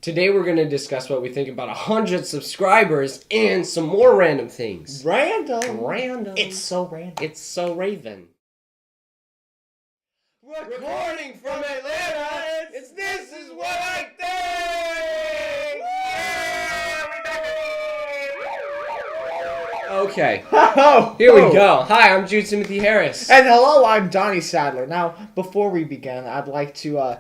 Today we're going to discuss what we think about 100 subscribers and some more random things. Random. It's so random. It's so Raven. Recording from Atlanta, it's This Is What I Think! Okay, here we go. Hi, I'm Jude Timothy Harris. And hello, I'm Donny Sadler. Now, before we begin, I'd like to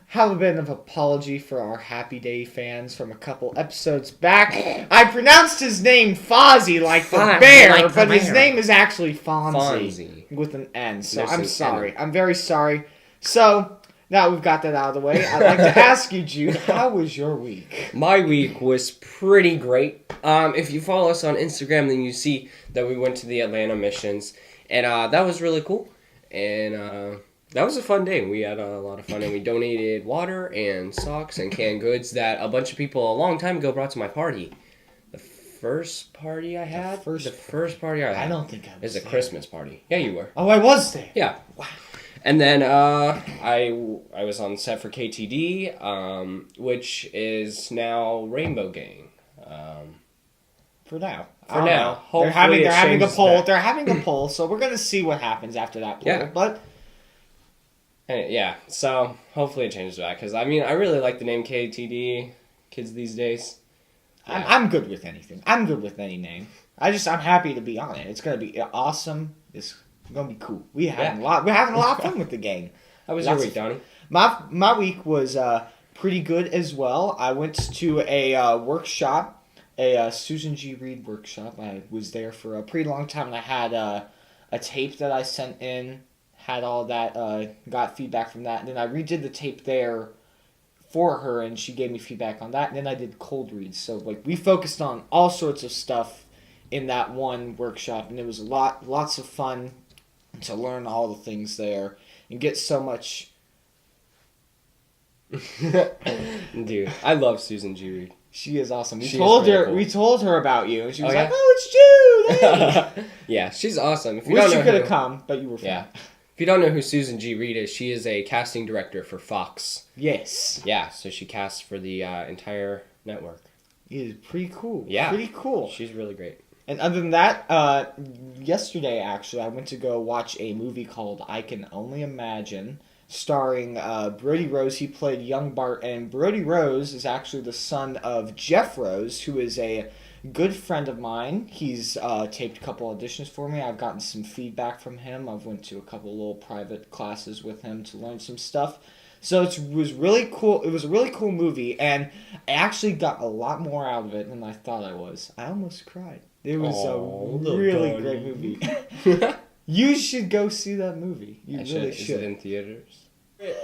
have a bit of apology for our Happy Day fans from a couple episodes back. I pronounced his name Fozzie like the bear, but his name is actually Fonzie. With an N, so I'm sorry. I'm very sorry. So, now we've got that out of the way, I'd like to ask you, Jude, how was your week? My week was pretty great. If you follow us on Instagram, then you see that we went to the Atlanta missions, and that was really cool. And that was a fun day. We had a lot of fun, and we donated water and socks and canned goods that a bunch of people a long time ago brought to my party. The first party I had? The first party I had. I don't think I was It was a there. Christmas party. Yeah, you were. Oh, I was there. Yeah. Wow. And then I was on set for KTD, which is now Rainbow Gang. For now. For now. Hopefully they're having a changes poll. back. They're having a poll, so we're gonna see what happens after that poll. Yeah. But Yeah, so hopefully it changes back. Because, I mean, I really like the name KTD, kids these days. Yeah. I'm good with anything. I'm good with any name. I'm happy to be on it. It's gonna be awesome. It's gonna be cool. We're having a lot of fun with the gang. How was your week, Donnie? My week was pretty good as well. I went to a workshop. A Susan G. Reed workshop. I was there for a pretty long time, and I had a tape that I sent in, had all that, got feedback from that, and then I redid the tape there for her, and she gave me feedback on that, and then I did cold reads. So, we focused on all sorts of stuff in that one workshop, and it was lots of fun to learn all the things there, and get so much... Dude, I love Susan G. Reed. She is awesome. She is really cool. We told her about you, and she was yeah? like, "Oh, it's Jude." Hey. Yeah, she's awesome. Wish you could have come, but you were fine. Yeah. If you don't know who Susan G. Reed is, she is a casting director for Fox. Yes. Yeah, so she casts for the entire network. It is pretty cool. Yeah. Pretty cool. She's really great. And other than that, yesterday, actually, I went to go watch a movie called I Can Only Imagine, starring Brody Rose. He played young Bart, and Brody Rose is actually the son of Jeff Rose, who is a good friend of mine. He's taped a couple auditions for me. I've gotten some feedback from him. I've went to a couple little private classes with him to learn some stuff. So it was really cool. It was a really cool movie, and I actually got a lot more out of it than I thought I was. I almost cried. It was a really great movie. You should go see that movie. You really should. Is it in theaters?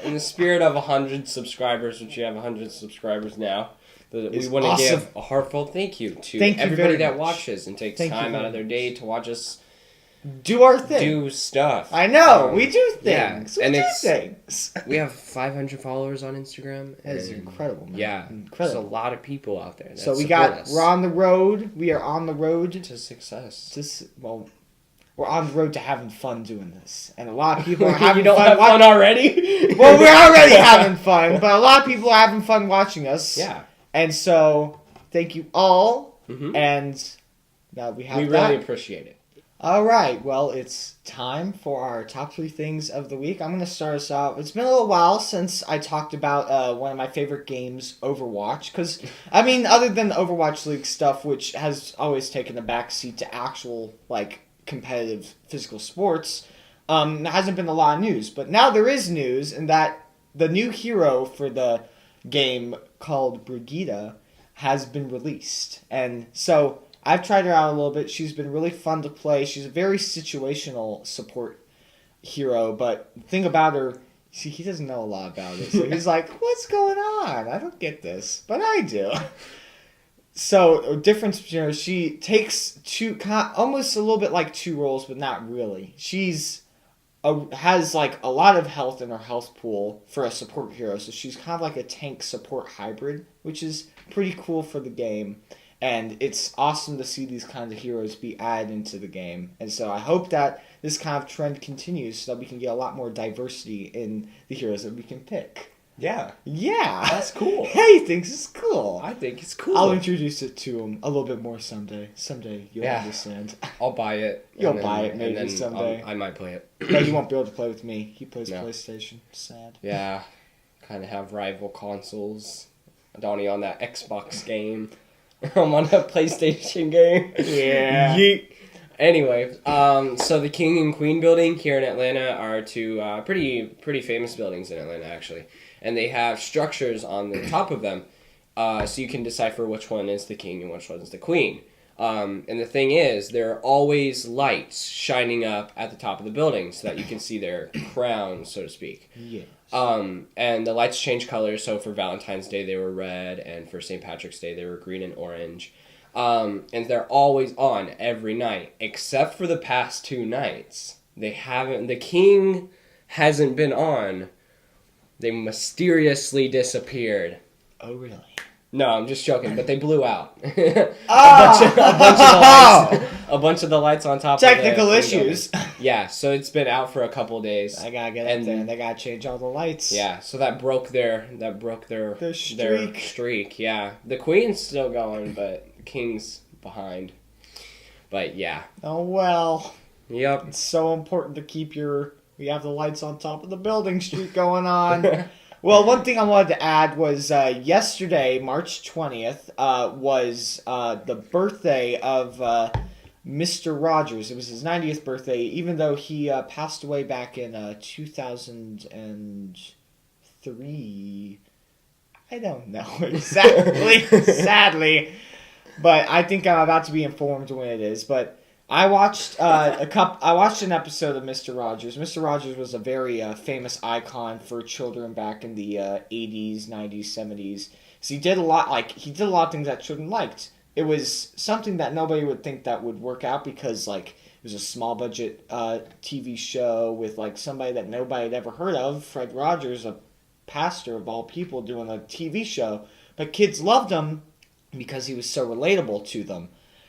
In the spirit of 100 subscribers, which you have 100 subscribers now, we want to give a heartfelt thank you to everybody that watches and takes time out of their day to watch us do our thing. Do stuff. I know. We do things. Yeah. We do things. We have 500 followers on Instagram. That's incredible, man. Yeah. Incredible. There's a lot of people out there that so us. We're on the road. We are on the road to success. We're on the road to having fun doing this. And a lot of people are having fun already? Well, we're already having fun, but a lot of people are having fun watching us. Yeah. And so, thank you all. Mm-hmm. And now we have We really appreciate it. All right. Well, it's time for our top 3 things of the week. I'm going to start us off. It's been a little while since I talked about one of my favorite games, Overwatch. Because, I mean, other than the Overwatch League stuff, which has always taken a backseat to actual, competitive physical sports, there hasn't been a lot of news. But now there is news in that the new hero for the game called Brigitte has been released. And so I've tried her out a little bit. She's been really fun to play. She's a very situational support hero. But the thing about her, he doesn't know a lot about it. So he's like, what's going on? I don't get this. But I do. So, a difference, she takes almost a little bit like 2 roles, but not really. She's has a lot of health in her health pool for a support hero, so she's kind of like a tank support hybrid, which is pretty cool for the game. And it's awesome to see these kinds of heroes be added into the game. And so I hope that this kind of trend continues so that we can get a lot more diversity in the heroes that we can pick. Yeah. Yeah. That's cool. He thinks it's cool. I think it's cool. I'll introduce it to him a little bit more someday. Someday you'll understand. I'll buy it. You'll buy it maybe someday. I might play it. No, you won't be able to play with me. He plays PlayStation. Sad. Yeah. Kind of have rival consoles. Donnie on that Xbox game. I'm on a PlayStation game. Yeah. Yeet. Anyway, so the King and Queen building here in Atlanta are two pretty famous buildings in Atlanta, actually. And they have structures on the top of them, so you can decipher which one is the king and which one is the queen. And the thing is, there are always lights shining up at the top of the building so that you can see their crown, so to speak. Yes. And the lights change colors, so for Valentine's Day they were red, and for St. Patrick's Day they were green and orange. And they're always on every night, except for the past 2 nights. The king hasn't been on. They mysteriously disappeared. Oh, really? No, I'm just joking, but they blew out. A bunch of the lights on top Technical of the issues. Yeah, so it's been out for a couple days. I gotta get up there and they gotta change all the lights. Yeah, so that broke their streak. Yeah. The queen's still going, but the king's behind. But yeah. Oh well. Yep. It's so important to keep we have the lights on top of the building streak going on. Well, one thing I wanted to add was yesterday, March 20th, was the birthday of Mr. Rogers. It was his 90th birthday, even though he passed away back in 2003. I don't know exactly, sadly. But I think I'm about to be informed when it is. But I watched an episode of Mr. Rogers. Mr. Rogers was a very famous icon for children back in the 80s, 90s, 70s. So he did a lot of things that children liked. It was something that nobody would think that would work out because it was a small budget TV show with somebody that nobody had ever heard of, Fred Rogers, a pastor of all people, doing a TV show. But kids loved him because he was so relatable to them.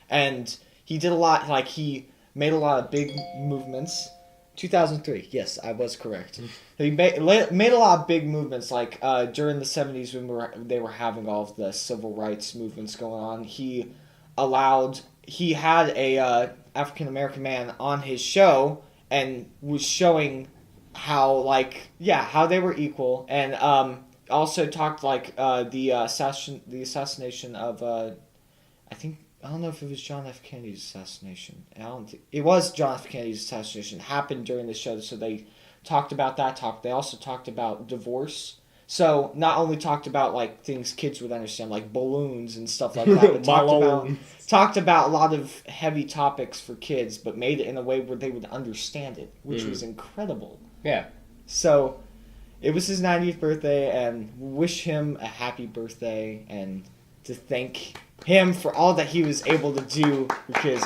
And he did a lot, he made a lot of big movements. 2003, yes, I was correct. He made a lot of big movements, during the 70s when they were having all of the civil rights movements going on. He had a African-American man on his show and was showing how they were equal, and also talked the assassination of I don't know if it was John F. Kennedy's assassination. It was John F. Kennedy's assassination. It happened during the show, so they talked about that. They also talked about divorce. So not only talked about things kids would understand, like balloons and stuff like that, but talked about a lot of heavy topics for kids, but made it in a way where they would understand it, which was incredible. Yeah. So it was his 90th birthday, and wish him a happy birthday, and to thank him for all that he was able to do for kids.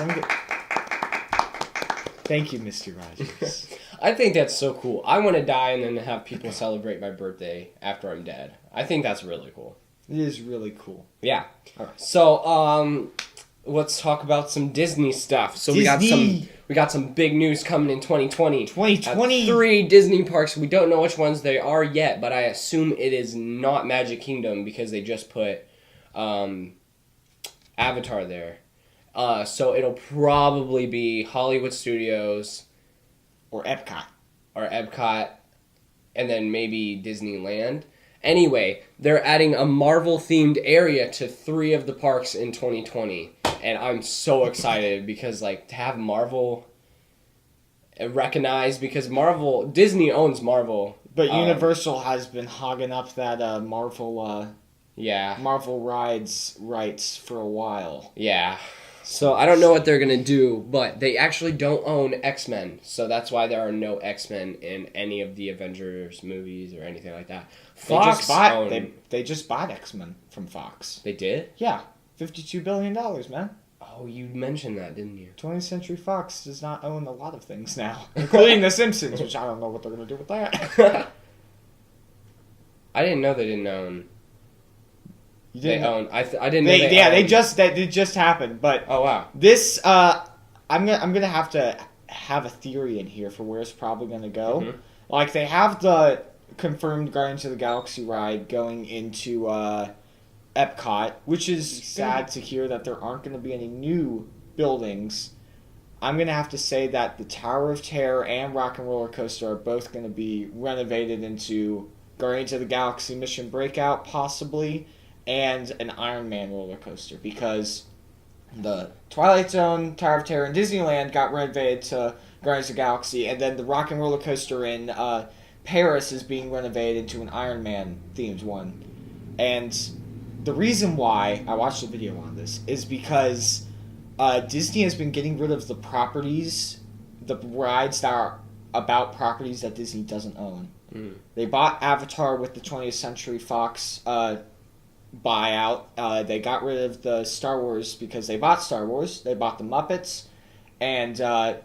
Thank you, Mr. Rogers. I think that's so cool. I want to die and then have people celebrate my birthday after I'm dead. I think that's really cool. It is really cool. Yeah. All right. So, let's talk about some Disney stuff. So we got some big news coming in 2020. 2020. 3 Disney parks. We don't know which ones they are yet, but I assume it is not Magic Kingdom because they just put Avatar there. So it'll probably be Hollywood Studios or Epcot, and then maybe Disneyland. Anyway, they're adding a Marvel-themed area to 3 of the parks in 2020, and I'm so excited because to have Marvel recognized, because Disney owns Marvel, but Universal has been hogging up that Marvel rides rights for a while. Yeah. So I don't know what they're going to do, but they actually don't own X-Men. So that's why there are no X-Men in any of the Avengers movies or anything like that. Fox they just bought X-Men from Fox. They did? Yeah. $52 billion, man. Oh, you mentioned that, didn't you? 20th Century Fox does not own a lot of things now, including The Simpsons, which I don't know what they're going to do with that. I didn't know they didn't own... You didn't own. I didn't know they owned. They just happened. But oh wow, this I'm gonna have to have a theory in here for where it's probably gonna go. Mm-hmm. They have the confirmed Guardians of the Galaxy ride going into Epcot, which is sad to hear that there aren't going to be any new buildings. I'm going to have to say that the Tower of Terror and Rock and Roller Coaster are both going to be renovated into Guardians of the Galaxy Mission Breakout, possibly, and an Iron Man roller coaster, because the Twilight Zone, Tower of Terror, and Disneyland got renovated to Guardians of the Galaxy, and then the Rock and Roller Coaster in Paris is being renovated into an Iron Man themed one. And the reason why I watched a video on this is because Disney has been getting rid of the properties, the rides that are about properties that Disney doesn't own. Mm. They bought Avatar with the 20th Century Fox buyout. They got rid of the Star Wars because they bought Star Wars. They bought the Muppets. And now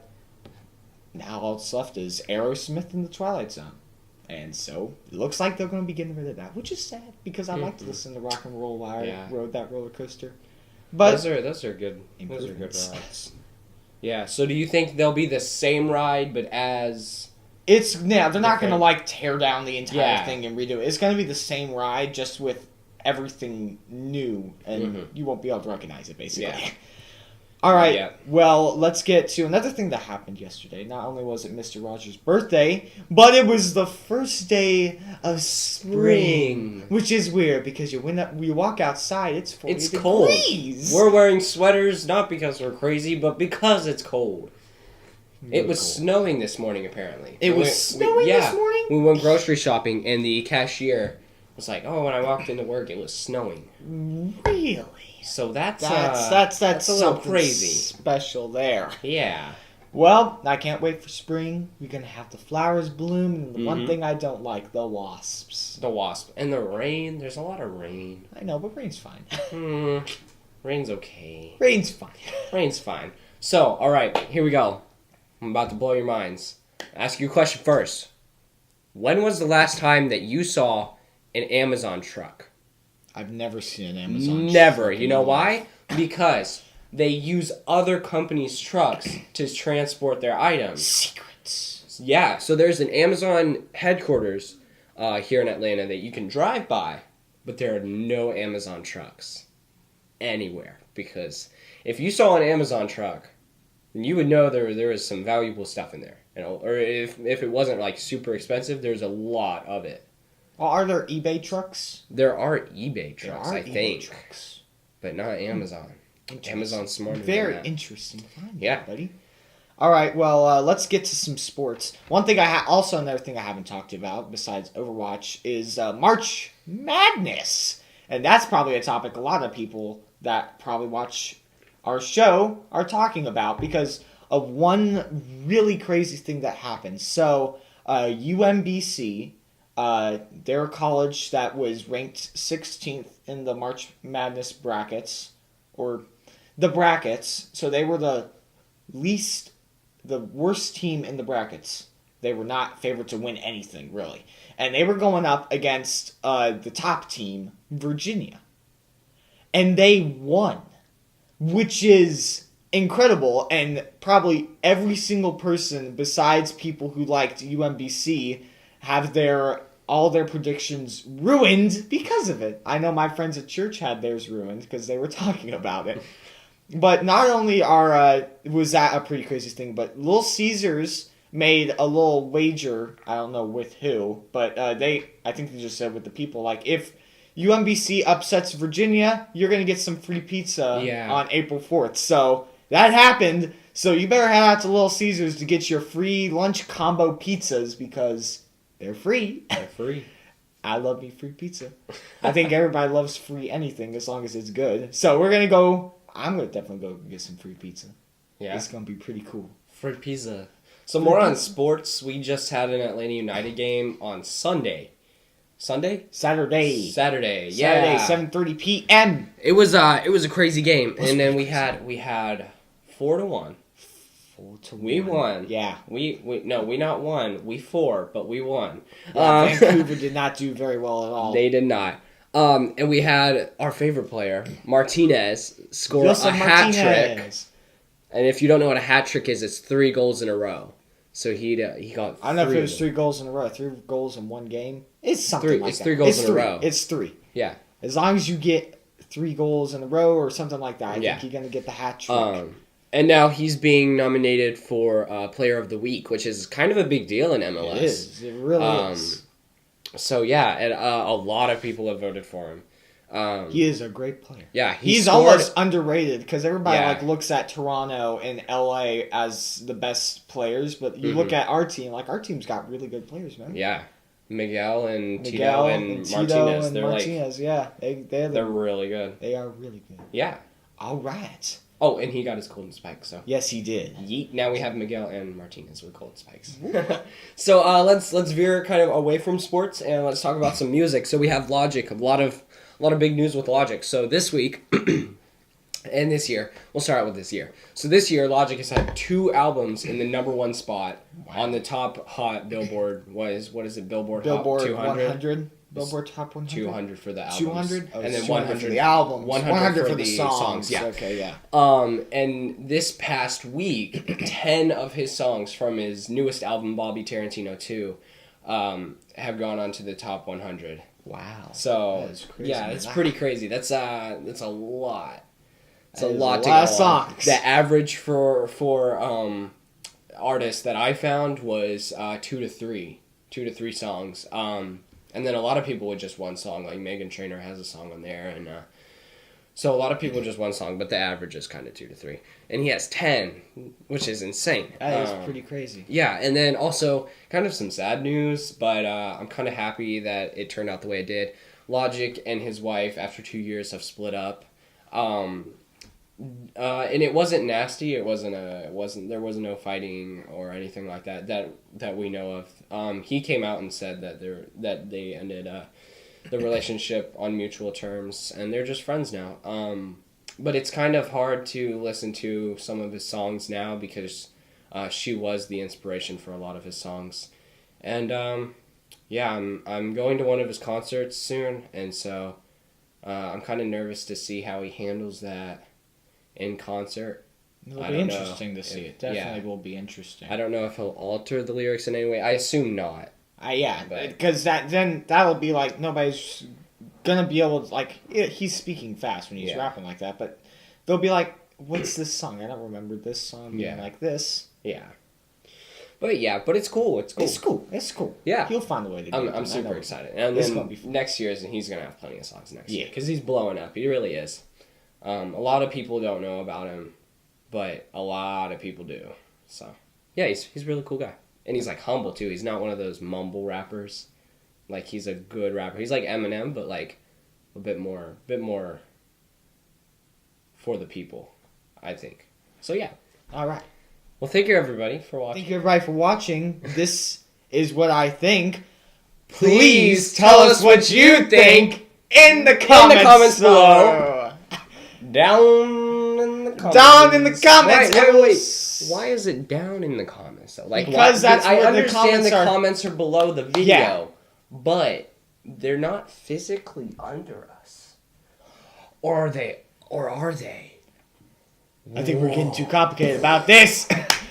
all that's left is Aerosmith and the Twilight Zone. And so it looks like they're going to be getting rid of that, which is sad because I like to listen to Rock and Roll while I rode that roller coaster. But those are good. Those are good rides. Yeah. So do you think they'll be the same ride, but as they're not going to like tear down the entire thing and redo it. It's going to be the same ride, just with everything new, and you won't be able to recognize it, basically. Yeah. All right, well, let's get to another thing that happened yesterday. Not only was it Mr. Rogers' birthday, but it was the first day of spring. Which is weird, because when you walk outside, it's 40 degrees. Cold. We're wearing sweaters, not because we're crazy, but because it's cold. It was snowing this morning, apparently. It was snowing this morning? We went grocery shopping, and the cashier was like, "Oh, when I walked into work, it was snowing." Really? So that's a little crazy. Special there. Yeah. Well, I can't wait for spring. We're gonna have the flowers bloom, and the one thing I don't like, the wasps. The wasp and the rain. There's a lot of rain. I know, but rain's fine. Rain's okay. Rain's fine. Rain's fine. So, all right, here we go. I'm about to blow your minds. Ask you a question first. When was the last time that you saw an Amazon truck? I've never seen an Amazon Never. truck. You know why? Because they use other companies' trucks to transport their items. Secrets. Yeah, so there's an Amazon headquarters here in Atlanta that you can drive by, but there are no Amazon trucks anywhere. Because if you saw an Amazon truck, then you would know there was some valuable stuff in there. Or if it wasn't like super expensive, there's a lot of it. Well, are there eBay trucks? There are eBay trucks, I think. Trucks. But not Amazon. Amazon's smarter than that. Very interesting find, buddy. All right, well, let's get to some sports. One thing another thing I haven't talked about besides Overwatch is March Madness. And that's probably a topic a lot of people that probably watch our show are talking about because of one really crazy thing that happened. So, UMBC... they're a college that was ranked 16th in the March Madness brackets, or the brackets. So they were the worst team in the brackets. They were not favored to win anything, really. And they were going up against the top team, Virginia. And they won, which is incredible. And probably every single person besides people who liked UMBC have all their predictions ruined because of it. I know my friends at church had theirs ruined because they were talking about it. But not only was that a pretty crazy thing, but Little Caesars made a little wager. I don't know with who, but I think they just said with the people, like, if UMBC upsets Virginia, you're going to get some free pizza on April 4th. So that happened. So you better head out to Little Caesars to get your free lunch combo pizzas because... they're free. They're free. I love me free pizza. I think everybody loves free anything as long as it's good. So I'm going to definitely go get some free pizza. Yeah. It's going to be pretty cool. Free pizza. So more on sports. We just had an Atlanta United game on Sunday. Saturday, yeah. Saturday, 7:30 p.m. It was a crazy game. And then we had 4-1. We won. Yeah. We not won. We 4, but we won. Vancouver did not do very well at all. They did not. And we had our favorite player, Martinez, score a hat trick. And if you don't know what a hat trick is, it's 3 goals in a row. So he got. I don't know if it was 3 goals in a row, 3 goals in one game. It's something Three. like It's that. 3 goals in a row. It's 3. Yeah. As long as you get 3 goals in a row or something like that, I Yeah. think you're going to get the hat trick. And now he's being nominated for Player of the Week, which is kind of a big deal in MLS. It is. It really is. So yeah, and a lot of people have voted for him. He is a great player. Yeah, he's scored, almost underrated because everybody Yeah. like looks at Toronto and LA as the best players, but you look at our team, like our team's got really good players, man. Yeah, Miguel and Tito and Martinez. They're Martinez, yeah, they're really good. They are really good. Yeah. All right. Oh, and he got his golden spike. So yes, he did. Yeet. Now we have Miguel and Martinez with golden spikes. So let's veer kind of away from sports and let's talk about some music. So we have Logic. A lot of big news with Logic. So this week and this year, we'll start out with this year. So this year, Logic has had 2 albums in the #1 spot on the top hot Billboard. What is it? Billboard Hot 200. 100. Billboard Top 100. 200 for the albums. 200, and then 100 for the albums. 100 for the songs. Yeah. Okay, yeah. And this past week, 10 of his songs from his newest album, Bobby Tarantino 2, have gone on to the top 100. Wow. So that is crazy, yeah, it's pretty crazy. That's a lot. It's a That is lot a to lot go of songs. on. The average for artists that I found was 2 to 3 songs. And then a lot of people with just one song, like Meghan Trainor has a song on there, and so a lot of people just one song, but the average is kind of 2 to 3, and he has 10, which is insane. That is pretty crazy. Yeah, and then also kind of some sad news, but I'm kind of happy that it turned out the way it did. Logic and his wife, after 2 years, have split up. And it wasn't nasty. There was no fighting or anything like that we know of. He came out and said that they ended the relationship on mutual terms, and they're just friends now. But it's kind of hard to listen to some of his songs now because she was the inspiration for a lot of his songs, and yeah, I'm going to one of his concerts soon, and so I'm kind of nervous to see how he handles that in concert. It'll be interesting to see. It definitely will be interesting. I don't know if he'll alter the lyrics in any way. I assume not. Yeah, because that'll be like nobody's gonna be able to, like, he's speaking fast when he's rapping like that, but they'll be like, what's this song? I don't remember this song being like this. Yeah. But it's cool. It's cool. It's cool. Yeah. He'll find a way to do it. I'm super excited. And It's then gonna be fun. next year, he's going to have plenty of songs next year. Because he's blowing up. He really is. A lot of people don't know about him, but a lot of people do. So, yeah, he's a really cool guy. And he's, like, humble, too. He's not one of those mumble rappers. Like, he's a good rapper. He's like Eminem, but, like, a bit more for the people, I think. So, yeah. All right. Well, thank you, everybody, for watching. Thank you, everybody, for watching. This is what I think. Please tell us what you think in the comments below. Down in the comments. Down in the comments. Wait. Why is it down in the comments, though? Like, because that's I where understand the comments are below the video, but they're not physically under us. Or are they? I think we're getting too complicated about this.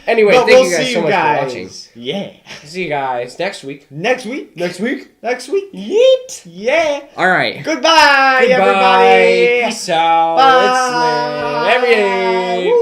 Anyway, but thank you guys so much for watching. Yeah. See you guys next week. Next week. Yeet. Yeah. All right. Goodbye, everybody. Peace out. Bye. It's every day.